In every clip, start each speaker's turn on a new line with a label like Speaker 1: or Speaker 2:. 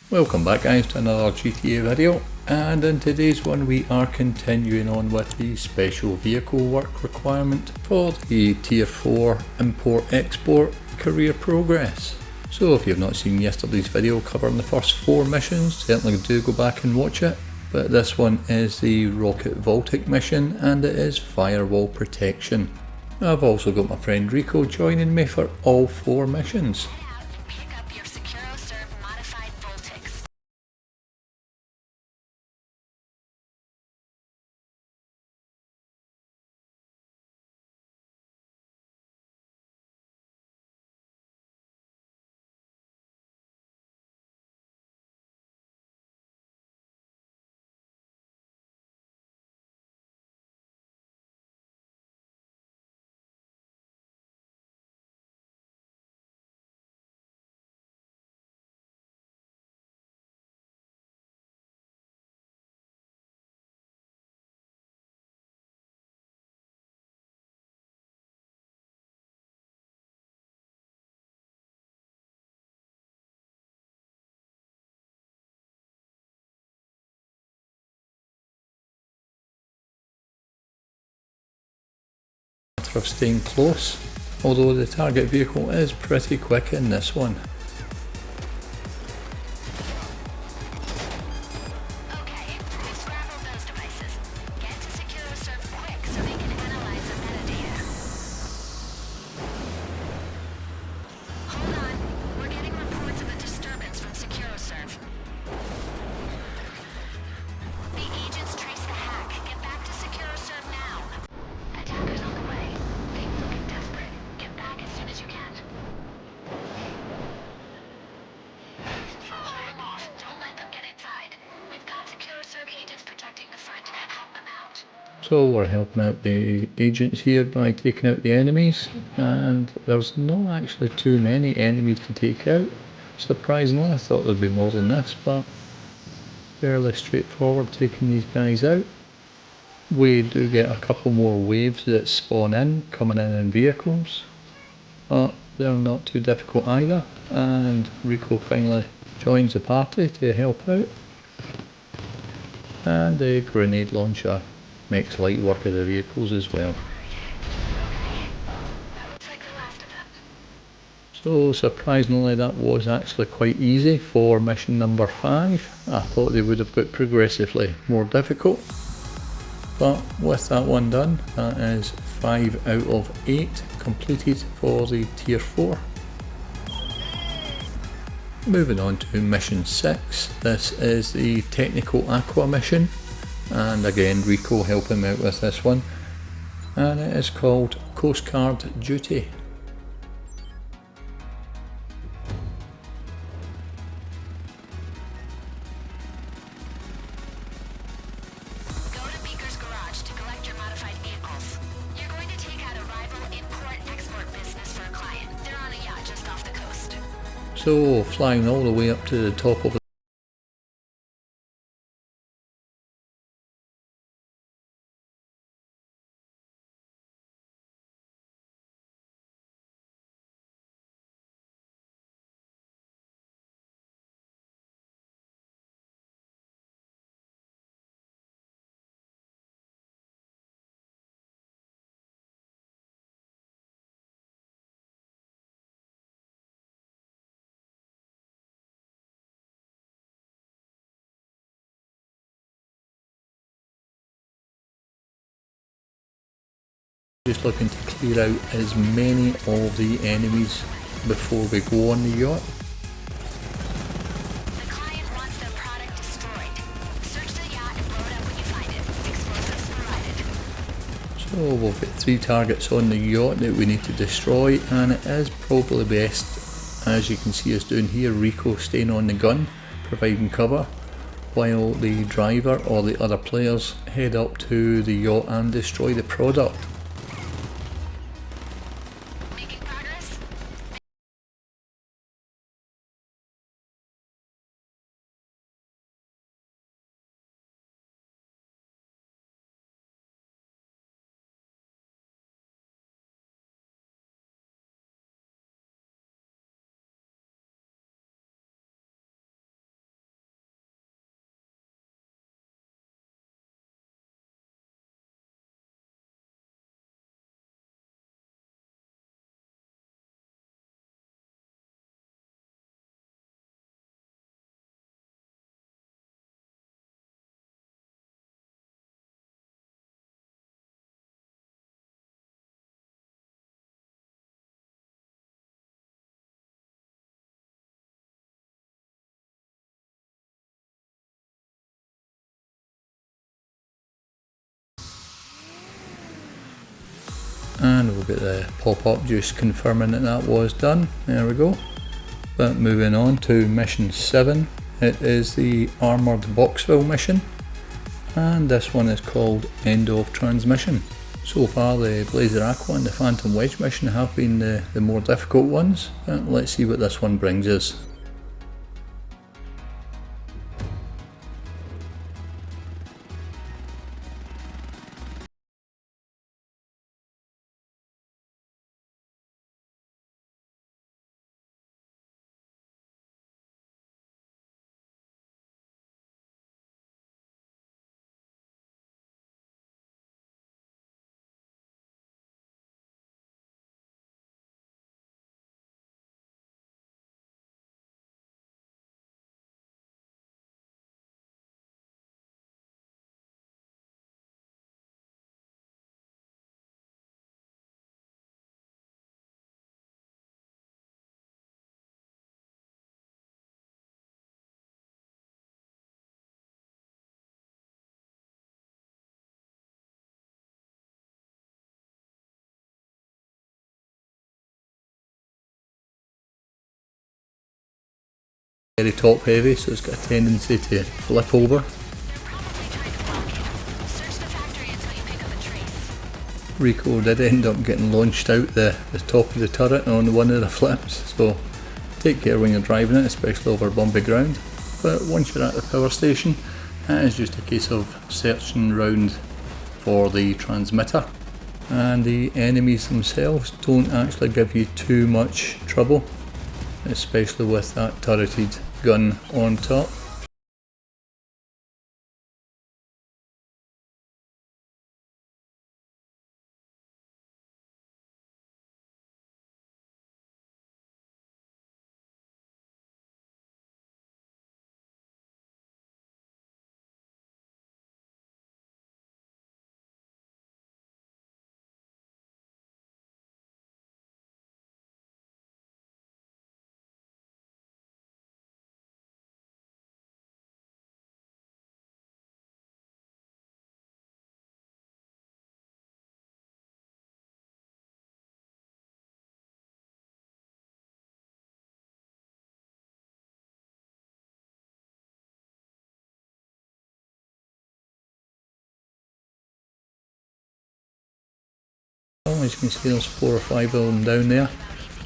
Speaker 1: Welcome back guys to another GTA video, and in today's one we are continuing on with the special vehicle work requirement for the tier 4 import export career progress. So if you have not seen yesterday's video covering the first 4 missions, certainly do go back and watch it. But this one is the rocket Voltic mission and it is firewall protection. I've also got my friend Rico joining me for all 4 missions. Of staying close, although the target vehicle is pretty quick in this one.
Speaker 2: Okay, we've scrambled those devices. Get to secure serve quick so they can analyze the metadata. Hold on, we're getting reports of a disturbance from SecuroServe. The agents trace the hack. Get back to SecuroServe now. Attackers on the way. Things looking desperate. Get back as soon as you can. Hold them off. Don't let them get inside. We've got SecuroServe agents protecting the front. Help them out.
Speaker 1: So we're helping out the agents here by taking out the enemies, and there's not actually too many enemies to take out. Surprisingly, I thought there'd be more than this, but fairly straightforward taking these guys out. We do get a couple more waves that spawn in, coming in vehicles, but they're not too difficult either, and Rico finally joins the party to help out. And the grenade launcher makes light work of the vehicles as well.
Speaker 2: Okay, that looks like the last of them.
Speaker 1: So surprisingly that was actually quite easy for mission number 5. I thought they would have got progressively more difficult. But with that one done, that is 5 out of 8 completed for the tier 4. Moving on to mission 6, this is the technical Aqua mission, and again Rico helping me out with this one, and it is called Coast Guard Duty.
Speaker 2: To collect your modified vehicles. You're going to take out a rival import-export business for a client. They're on a yacht just off the coast.
Speaker 1: So flying all the way up to the top of just looking to clear out as many of the enemies before we go on the yacht.
Speaker 2: The client wants their product destroyed. Search the yacht and blow it up when you find it. Explosives provided.
Speaker 1: So we've got 3 targets on the yacht that we need to destroy, and it is probably best, as you can see us doing here, Rico staying on the gun, providing cover, while the driver or the other players head up to the yacht and destroy the product. and we'll get the pop-up just confirming that that was done. There we go. But moving on to mission 7, it is the armoured Boxville mission, and this one is called End of Transmission. So far the Blazer Aqua and the Phantom Wedge mission have been the more difficult ones, but let's see what this one brings us. Very top heavy, so it's got a tendency to flip over. Rico did end up getting launched out the top of the turret on one of the flips, so take care when you're driving it, especially over bumpy ground. But once you're at the power station, it is just a case of searching round for the transmitter, and the enemies themselves don't actually give you too much trouble, especially with that turreted gun on top. As you can see, there's 4 or 5 of them down there,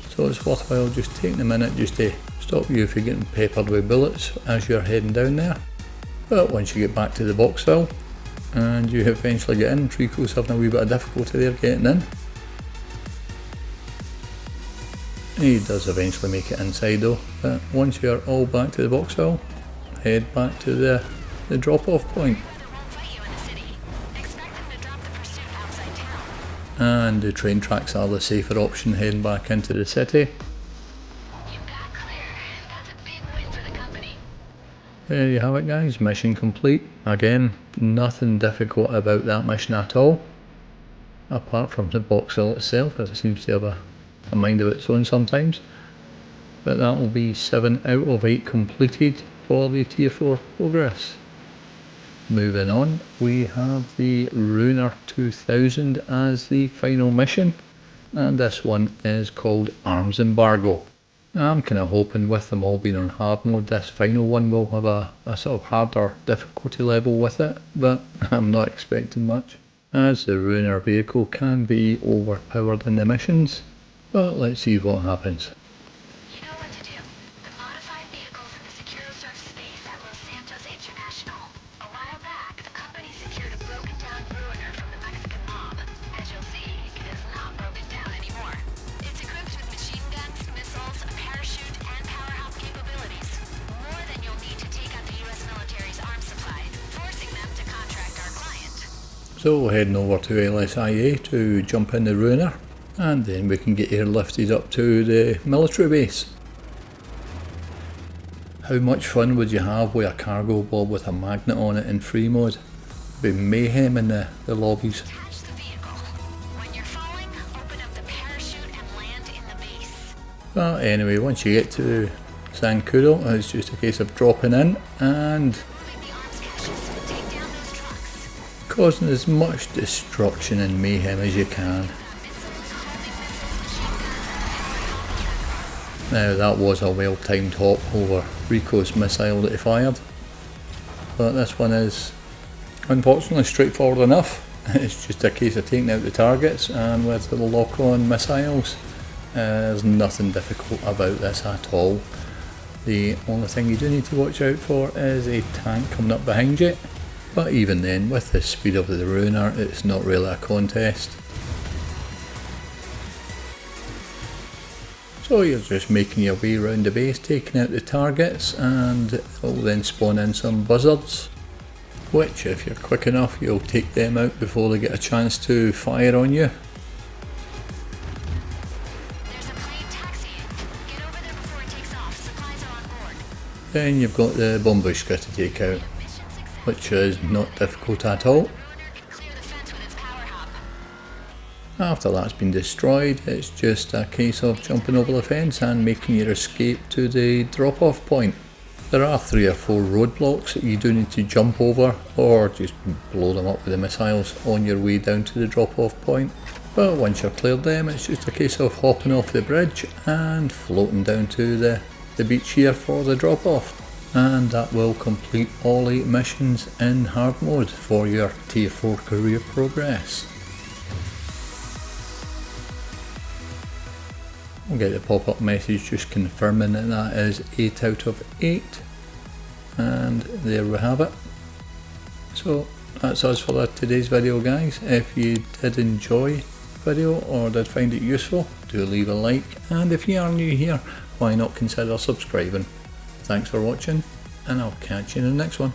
Speaker 1: so it's worthwhile just taking a minute just to stop you if you're getting peppered with bullets as you're heading down there. But once you get back to the Boxville and you eventually get in, Trico's having a wee bit of difficulty there getting in. He does eventually make it inside though, but once you're all back to the Boxville, head back to the drop-off point. And the train tracks are the safer option heading back into the city.
Speaker 2: You got clear. That's a big win for the company.
Speaker 1: There you have it guys, mission complete. Again, nothing difficult about that mission at all, apart from the Boxville itself, as it seems to have a mind of its own sometimes. But that will be 7 out of 8 completed for the tier 4 progress. Moving on, we have the Ruiner 2000 as the final mission, and this one is called Arms Embargo. I'm kind of hoping with them all being on hard mode, this final one will have a sort of harder difficulty level with it, but I'm not expecting much, as the Ruiner vehicle can be overpowered in the missions, but let's see what happens.
Speaker 2: You know what to do. The modified vehicles in the secure surf space at Los Santos International. A while back, the company secured a broken down Ruiner from the Mexican mob. As you'll see, it is not broken down anymore. It's equipped with machine guns, missiles, a parachute, and power hop capabilities. More than you'll need to take out the US military's arms supply, forcing them to contract our client.
Speaker 1: So heading over to LSIA to jump in the Ruiner, and then we can get airlifted up to the military base. How much fun would you have with a cargo bob with a magnet on it in free mode? It'd be mayhem in the lobbies.
Speaker 2: Attach the vehicle. When you're falling, open up the parachute and land in the base.
Speaker 1: But anyway, once you get to Zancudo, it's just a case of dropping in and
Speaker 2: Moving the arms caches, take down those trucks.
Speaker 1: causing as much destruction and mayhem as you can.
Speaker 2: Missile
Speaker 1: Now that was a well timed hop over Rico's missile that he fired, but this one is unfortunately straightforward enough. It's just a case of taking out the targets, and with the lock-on missiles there's nothing difficult about this at all. The only thing you do need to watch out for is a tank coming up behind you, but even then, with the speed of the Ruiner, it's not really a contest. So you're just making your way around the base, taking out the targets, and it'll then spawn in some buzzards, which if you're quick enough you'll take them out before they get a chance to fire on you.
Speaker 2: There's a plane taxiing. Get over there before it takes off. Supplies are on board.
Speaker 1: Then you've got the Bombushka to take out,
Speaker 2: Mission success.
Speaker 1: which is not difficult at all.
Speaker 2: Ruiner can clear the fence with its power hop.
Speaker 1: After that's been destroyed, it's just a case of jumping over the fence and making your escape to the drop-off point. There are 3 or 4 roadblocks that you do need to jump over, or just blow them up with the missiles on your way down to the drop-off point. But once you've cleared them, it's just a case of hopping off the bridge and floating down to the beach here for the drop-off. And that will complete all 8 missions in hard mode for your Tier 4 career progress. We'll get the pop-up message just confirming that that is 8 out of 8, and there we have it. So that's us for today's video, guys. If you did enjoy the video or did find it useful, do leave a like, and if you are new here, why not consider subscribing. Thanks for watching, and I'll catch you in the next one.